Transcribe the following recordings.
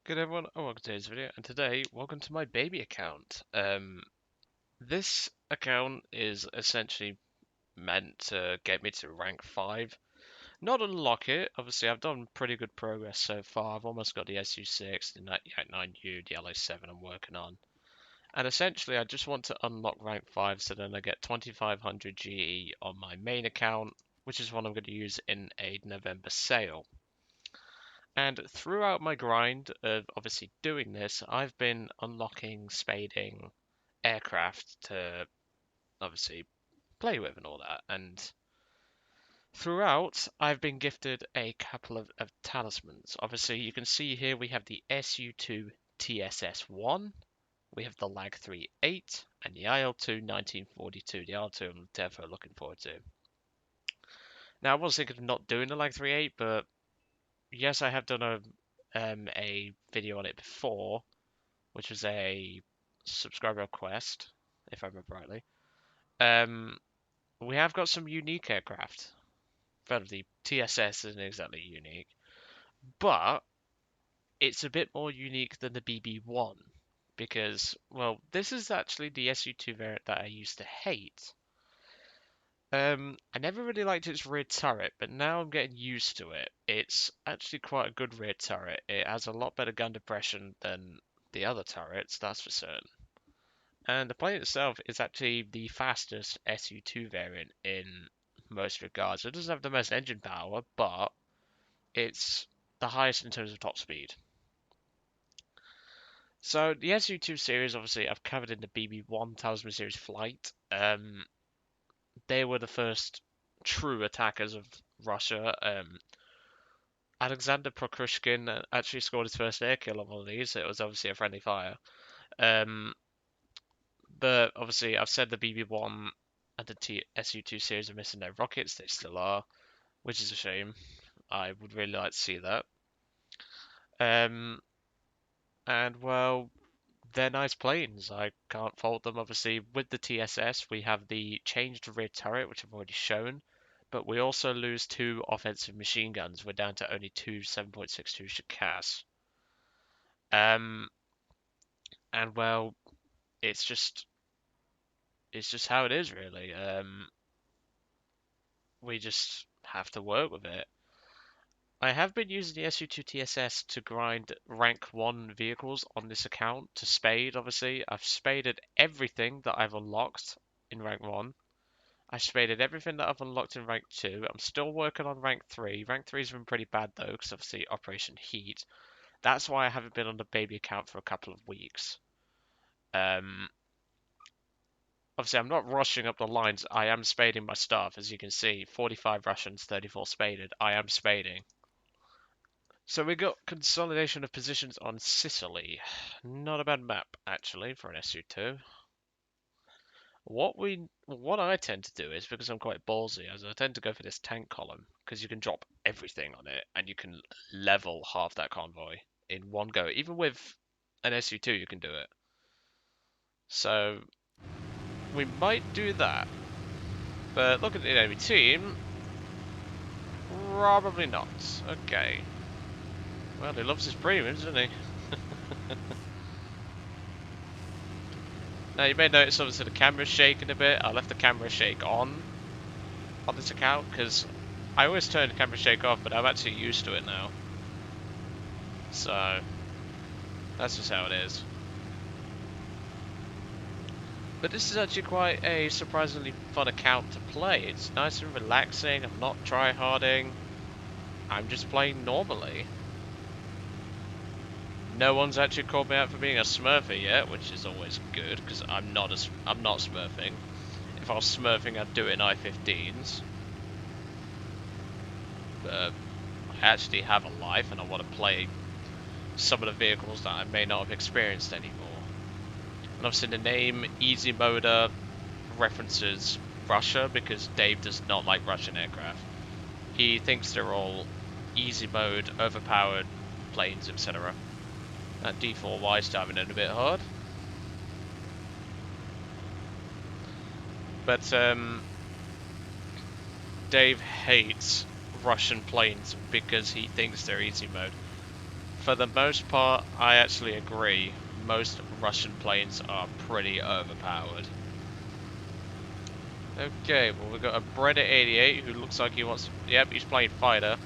Good everyone, welcome to today's video, and today, welcome to my baby account. This account is essentially meant to get me to rank 5. Not unlock it, obviously I've done pretty good progress so far. I've almost got the SU-6, the 9U, the LA-7 I'm working on. And essentially I just want to unlock rank 5 so then I get 2500 GE on my main account, which is what I'm going to use in a November sale. And throughout my grind of obviously doing this, I've been unlocking, spading aircraft to obviously play with and all that. And throughout, I've been gifted a couple of talismans. Obviously, you can see here we have the SU-2 TSS-1, we have the Lag 3-8, and the IL-2 1942. The IL-2 I'm definitely looking forward to. Now, I was thinking of not doing the Lag 3-8, but yes, I have done a video on it before, which was a subscriber request, if I remember rightly. We have got some unique aircraft. Well, the TSS isn't exactly unique, but it's a bit more unique than the BB-1 because, well, this is actually the SU-2 variant that I used to hate. I never really liked its rear turret, but now I'm getting used to it. It's actually quite a good rear turret. It has a lot better gun depression than the other turrets, that's for certain. And the plane itself is actually the fastest SU-2 variant in most regards. It doesn't have the most engine power, but it's the highest in terms of top speed. So the SU-2 series, obviously, I've covered in the BB-1 Talisman Series flight. They were the first true attackers of Russia. Alexander Prokrushkin actually scored his first air kill on one of these. It was obviously a friendly fire. But obviously, I've said the BB-1 and the SU-2 series are missing their rockets. They still are, which is a shame. I would really like to see that. And well, they're nice planes. I can't fault them. Obviously, with the TSS, we have the changed rear turret, which I've already shown, but we also lose 2 offensive machine guns. We're down to only 2 7.62 Shikars. And well, it's just how it is, really. We just have to work with it. I have been using the SU-2 TSS to grind rank 1 vehicles on this account to spade, obviously. I've spaded everything that I've unlocked in rank 1. I spaded everything that I've unlocked in rank 2. I'm still working on rank 3. Rank 3's been pretty bad though, because obviously Operation Heat. That's why I haven't been on the baby account for a couple of weeks. Obviously, I'm not rushing up the lines. I am spading my stuff, as you can see. 45 Russians, 34 spaded. I am spading. So we got consolidation of positions on Sicily. Not a bad map, actually, for an SU-2. What I tend to do is, because I'm quite ballsy, as I tend to go for this tank column, because you can drop everything on it, and you can level half that convoy in one go. Even with an SU-2, you can do it. So we might do that. But look at the enemy team. Probably not. Okay. Well, he loves his premiums, doesn't he? Now, you may notice obviously the camera's shaking a bit. I left the camera shake on this account because I always turn the camera shake off, but I'm actually used to it now. So, that's just how it is. But this is actually quite a surprisingly fun account to play. It's nice and relaxing. I'm not tryharding. I'm just playing normally. No one's actually called me out for being a smurfer yet, which is always good because I'm not smurfing. If I was smurfing, I'd do it in I-15s. But I actually have a life, and I want to play some of the vehicles that I may not have experienced anymore. And obviously, the name Easy Motor references Russia because Dave does not like Russian aircraft. He thinks they're all easy mode, overpowered planes, etc. That D4Y is diving in a bit hard. But Dave hates Russian planes because he thinks they're easy mode. for the most part, I actually agree. Most Russian planes are pretty overpowered. Okay, well we've got a Brenner 88 who looks like he wants... Yep, he's playing fighter.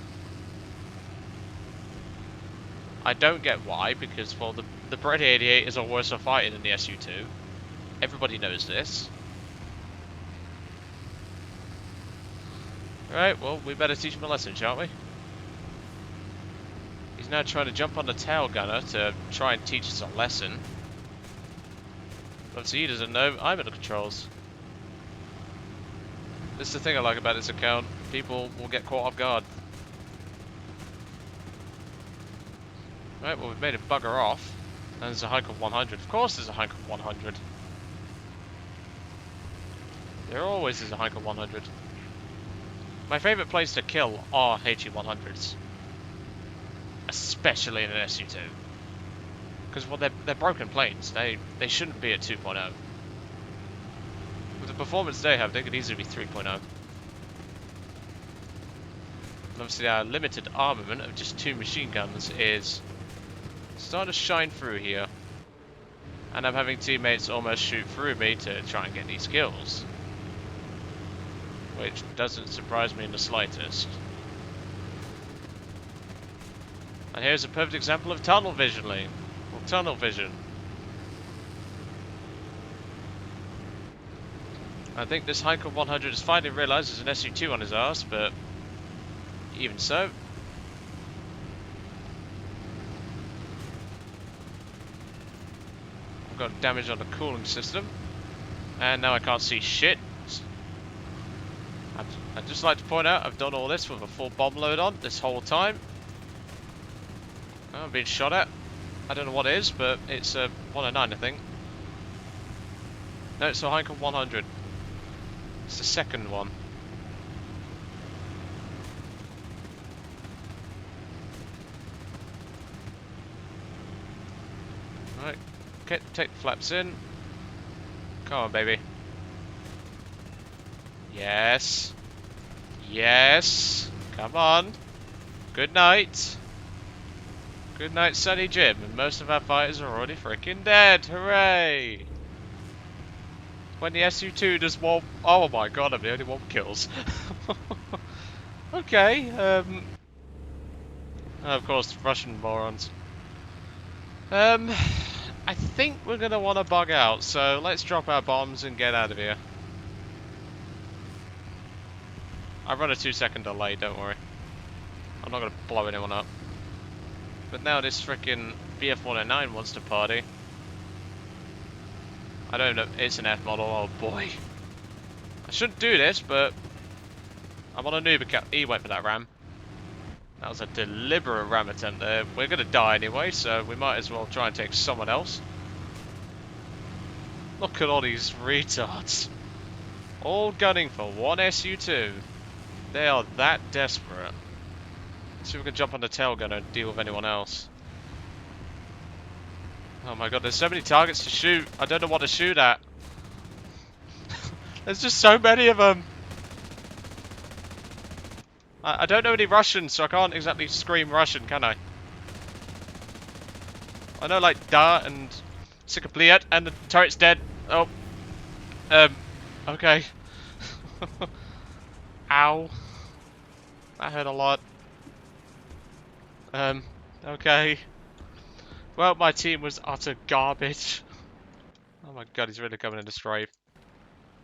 I don't get why, because, well, the Brenner 88 is a worse fighter than the SU-2. Everybody knows this. Right, well, we better teach him a lesson, shan't we? He's now trying to jump on the tail gunner to try and teach us a lesson. Obviously he doesn't know I'm at the controls. This is the thing I like about this account. People will get caught off guard. Right, well we've made it bugger off. And there's a hike of 100. Of course there's a hike of 100. There always is a hike of 100. My favourite planes to kill are HE-100s. Especially in an SU-2. Because, well, they're broken planes. They shouldn't be at 2.0. With the performance they have, they could easily be 3.0. And obviously our limited armament of just 2 machine guns is starting to shine through here. And I'm having teammates almost shoot through me to try and get these kills. Which doesn't surprise me in the slightest. And here's a perfect example of tunnel vision. Tunnel vision. I think this Heinkel 100 has finally realised there's an SU-2 on his arse, but even so. I've got damage on the cooling system. And now I can't see shit. I'd just like to point out I've done all this with a full bomb load on this whole time. I'm being shot at. I don't know what it is, but it's a 109 I think. No, it's a Heinkel 100. It's the second one. Right, okay, take the flaps in. Come on, baby. Yes. Yes. Come on. Good night. Good night, Sunny Jim. And most of our fighters are already freaking dead. Hooray! When the SU-2 does one... Oh my god, I'm the only one kills. Okay, of course, Russian morons. I think we're gonna want to bug out, so let's drop our bombs and get out of here. I run a 2-second delay, don't worry. I'm not gonna blow anyone up. But now this frickin' BF-109 wants to party. I don't know, it's an F model, oh boy. I shouldn't do this, but I'm on a noob account. He went for that ram. That was a deliberate ram attempt there. We're gonna die anyway, so we might as well try and take someone else. Look at all these retards. All gunning for one SU-2. They are that desperate. Let's see if we can jump on the tail gunner and deal with anyone else. Oh my god, there's so many targets to shoot. I don't know what to shoot at. There's just so many of them. I don't know any Russian, so I can't exactly scream Russian, can I? I know like da and Sikapliet and the turret's dead. Oh. Okay. Ow. That hurt a lot. Okay. Well, my team was utter garbage. Oh my god, he's really coming into strafe.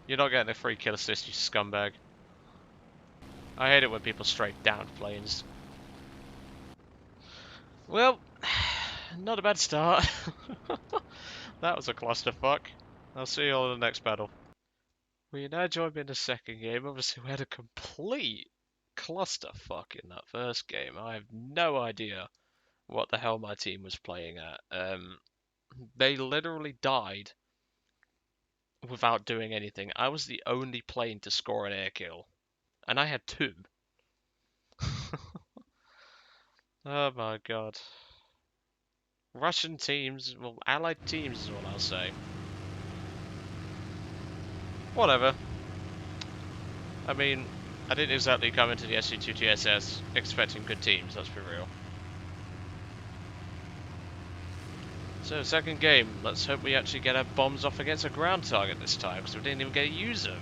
You're not getting a free kill assist, you scumbag. I hate it when people strafe down planes. Well, not a bad start. That was a clusterfuck. I'll see you all in the next battle. Well, you now join me in the second game. Obviously, we had a complete clusterfuck in that first game. I have no idea what the hell my team was playing at. They literally died without doing anything. I was the only plane to score an air kill, and I had 2. Oh my god. Russian teams, well, allied teams is what I'll say. Whatever. I mean, I didn't exactly come into the SU-2 TSS expecting good teams, let's be real. So, second game. Let's hope we actually get our bombs off against a ground target this time, because we didn't even get to use them.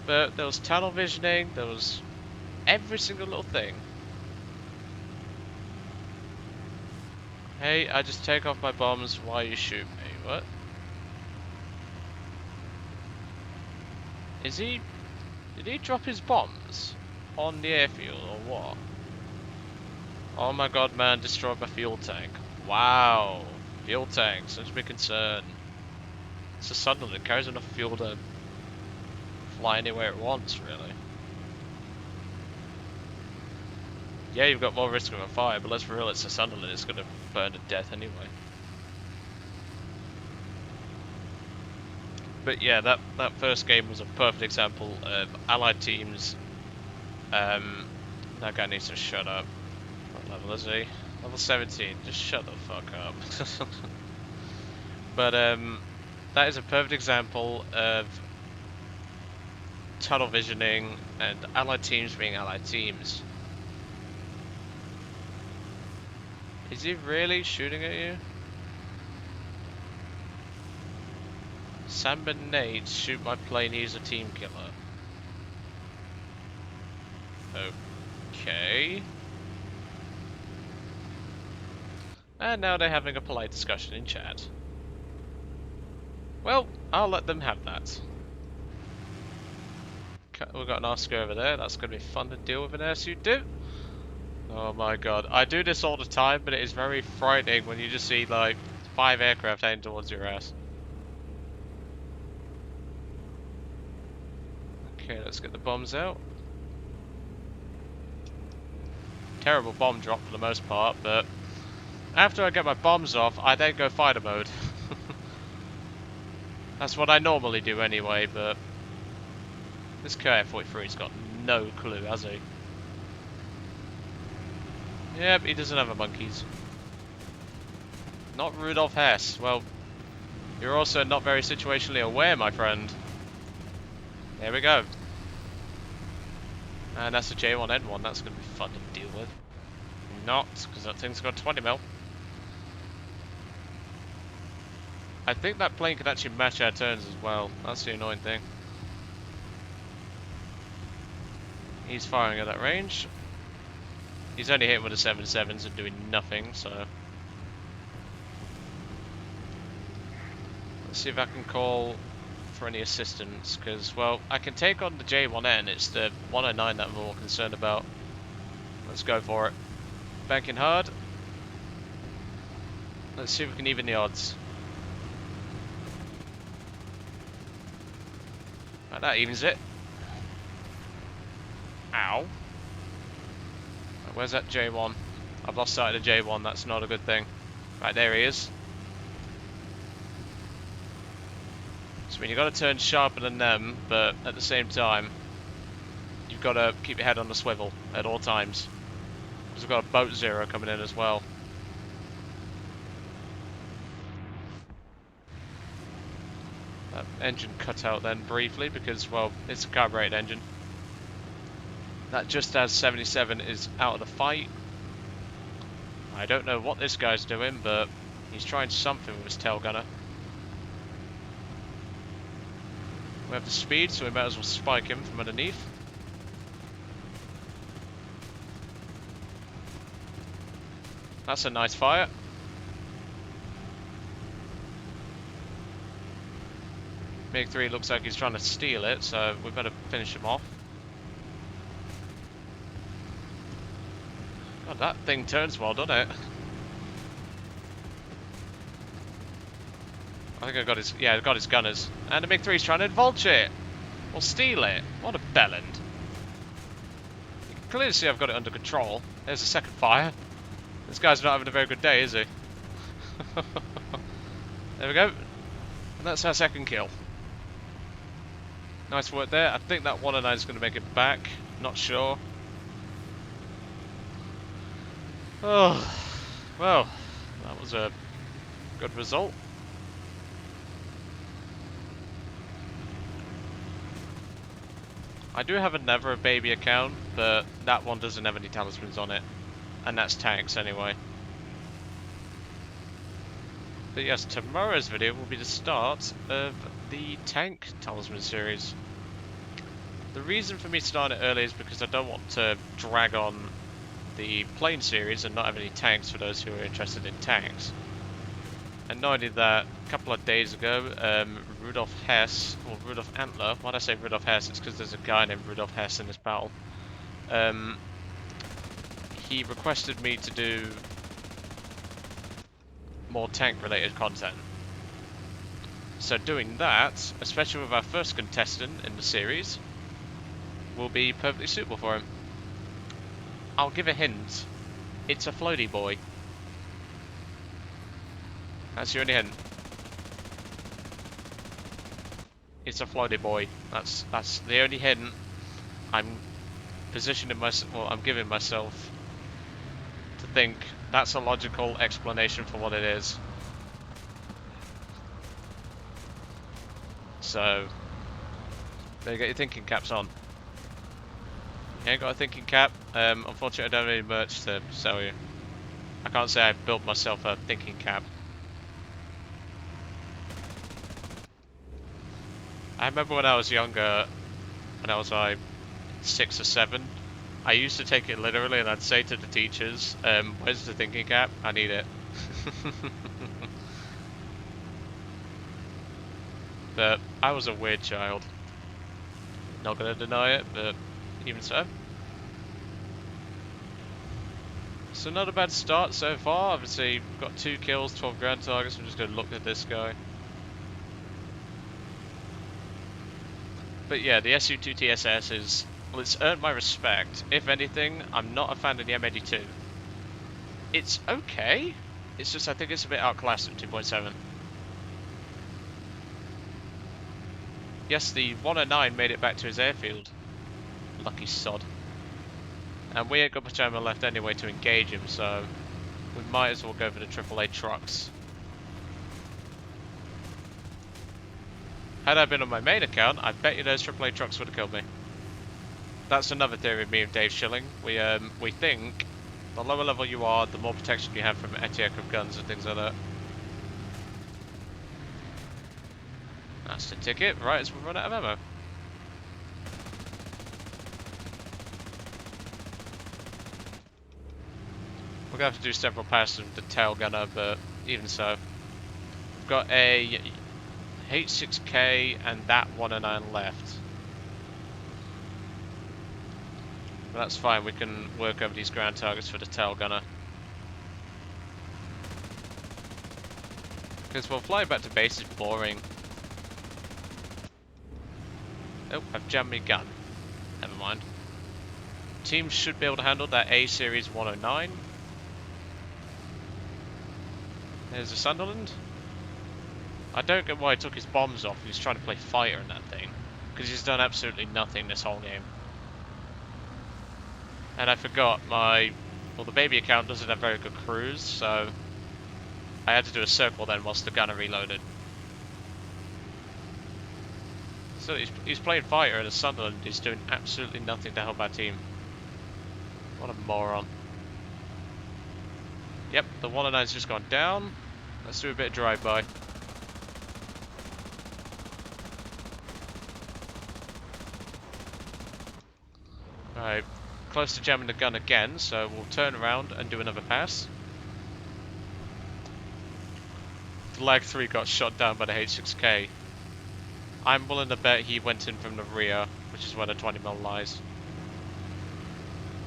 But there was tunnel visioning, there was every single little thing. Hey, I just take off my bombs while you shoot me. What? Is he... Did he drop his bombs on the airfield or what? Oh my god, man, destroyed my fuel tank. Wow. Fuel tank, such a big concern. It's a Sunderland, it carries enough fuel to fly anywhere it wants, really. Yeah, you've got more risk of a fire, but let's be real, it's a Sunderland, it's gonna burn to death anyway. But yeah, that first game was a perfect example of allied teams. That guy needs to shut up. What level is he? Level 17. Just shut the fuck up. But that is a perfect example of tunnel visioning and allied teams being allied teams. Is he really shooting at you? Samba nades shoot my plane, he's a team killer. Okay. And now they're having a polite discussion in chat. Well, I'll let them have that. We've got an Oscar over there, that's going to be fun to deal with in SU-2. Oh my god, I do this all the time, but it is very frightening when you just see like 5 aircraft heading towards your ass. Okay, let's get the bombs out. Terrible bomb drop for the most part, but after I get my bombs off, I then go fighter mode. That's what I normally do anyway, but this KF-43's got no clue, has he? Yep, he doesn't have a monkeys. Not Rudolf Hess. Well, you're also not very situationally aware, my friend. There we go. And that's a J1N1, that's going to be fun to deal with. Not, because that thing's got 20 mil. I think that plane could actually match our turns as well. That's the annoying thing. He's firing at that range. He's only hitting with the 7.7s and doing nothing, so... Let's see if I can call for any assistance, because, well, I can take on the J1N, it's the 109 that I'm more concerned about. Let's go for it. Banking hard. Let's see if we can even the odds. Right, that evens it. Ow. Right, where's that J1? I've lost sight of the J1, that's not a good thing. Right, there he is. So you've got to turn sharper than them, but at the same time, you've got to keep your head on the swivel at all times. Because we've got a boat zero coming in as well. That engine cut out then briefly because, well, it's a carbureted engine. That just as 77 is out of the fight. I don't know what this guy's doing, but he's trying something with his tail gunner. We have the speed, so we might as well spike him from underneath. That's a nice fire. MiG-3 looks like he's trying to steal it, so we better finish him off. God, that thing turns well, doesn't it? I think I got his, yeah, I got his gunners. And the MiG-3's trying to vulture it. Or steal it. What a bellend. You can clearly see I've got it under control. There's a second fire. This guy's not having a very good day, is he? There we go. And that's our second kill. Nice work there. I think that 109 is going to make it back. Not sure. Oh, well, that was a good result. I do have another baby account, but that one doesn't have any talismans on it. And that's tanks anyway. But yes, tomorrow's video will be the start of the tank Talisman series. The reason for me starting it early is because I don't want to drag on the plane series and not have any tanks for those who are interested in tanks. And not only that, a couple of days ago, Rudolf Hess, or Rudolf Antler, why did I say Rudolf Hess? It's because there's a guy named Rudolf Hess in this battle. He requested me to do more tank related content. So doing that, especially with our first contestant in the series, will be perfectly suitable for him. I'll give a hint. It's a floaty boy. That's your only hint. It's a floaty boy. That's the only hint. I'm positioning myself. Well, I'm giving myself to think that's a logical explanation for what it is. So there you get your thinking caps on. You ain't got a thinking cap. Unfortunately, I don't have any merch to sell you. I can't say I built myself a thinking cap. I remember when I was younger, when I was like 6 or 7, I used to take it literally and I'd say to the teachers, where's the thinking cap? I need it. But I was a weird child. Not gonna deny it, but even so. So not a bad start so far. Obviously, got 2 kills, 12 ground targets. I'm just gonna look at this guy. But yeah, the SU-2 TSS is, well, it's earned my respect. If anything, I'm not a fan of the M82. It's okay. It's just I think it's a bit outclassed at 2.7. Yes, the 109 made it back to his airfield. Lucky sod. And we ain't got much ammo left anyway to engage him, so we might as well go for the AAA trucks. Had I been on my main account, I bet you those AAA trucks would have killed me. That's another theory of me and Dave Schilling. We think the lower level you are, the more protection you have from anti-aircraft guns and things like that. That's the ticket, right as we run out of ammo. We're going to have to do several passes with the tail gunner, but even so. We've got a H6K and that 109 left. But that's fine, we can work over these ground targets for the tail gunner. Because well, flying back to base is boring. Oh, I've jammed my gun. Never mind. Team should be able to handle that A Series 109. There's a Sunderland. I don't get why he took his bombs off. He's trying to play fighter in that thing. Because he's done absolutely nothing this whole game. And I forgot well, the baby account doesn't have very good cruise, so I had to do a circle then whilst the gunner reloaded. So he's playing fighter and a Sunderland. He's doing absolutely nothing to help our team. What a moron. Yep, the 109's just gone down. Let's do a bit of drive-by. Right, close to jamming the gun again, so we'll turn around and do another pass. The Lag 3 got shot down by the H6K. I'm willing to bet he went in from the rear, which is where the 20mm lies.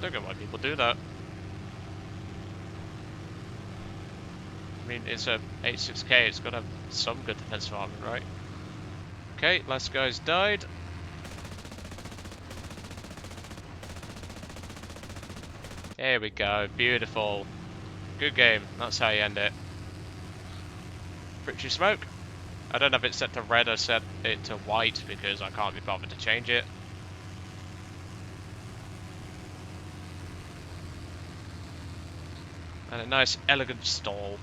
Don't get why people do that. I mean, it's a H6K, it's got to have some good defensive armament, right? Okay, last guy's died. There we go, beautiful. Good game, that's how you end it. Victory smoke. I don't have it set to red, I set it to white because I can't be bothered to change it. And a nice elegant stall.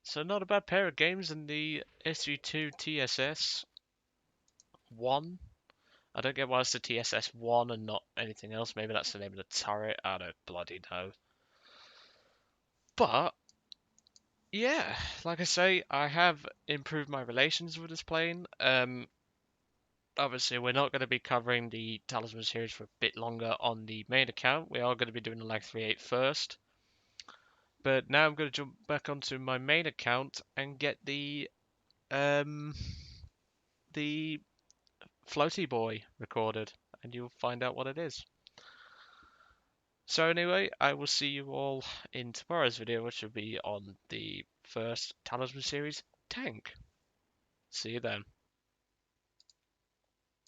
So not a bad pair of games in the SU-2 TSS 1. I don't get why it's the TSS-1 and not anything else. Maybe that's the name of the turret. I don't bloody know. But yeah, like I say, I have improved my relations with this plane. Obviously, we're not going to be covering the Talisman series for a bit longer on the main account. We are going to be doing the Lag 38 first. But now I'm going to jump back onto my main account and get the floaty boy recorded, and you'll find out what it is. So anyway, I will see you all in tomorrow's video, which will be on the first Talisman series tank. See you then.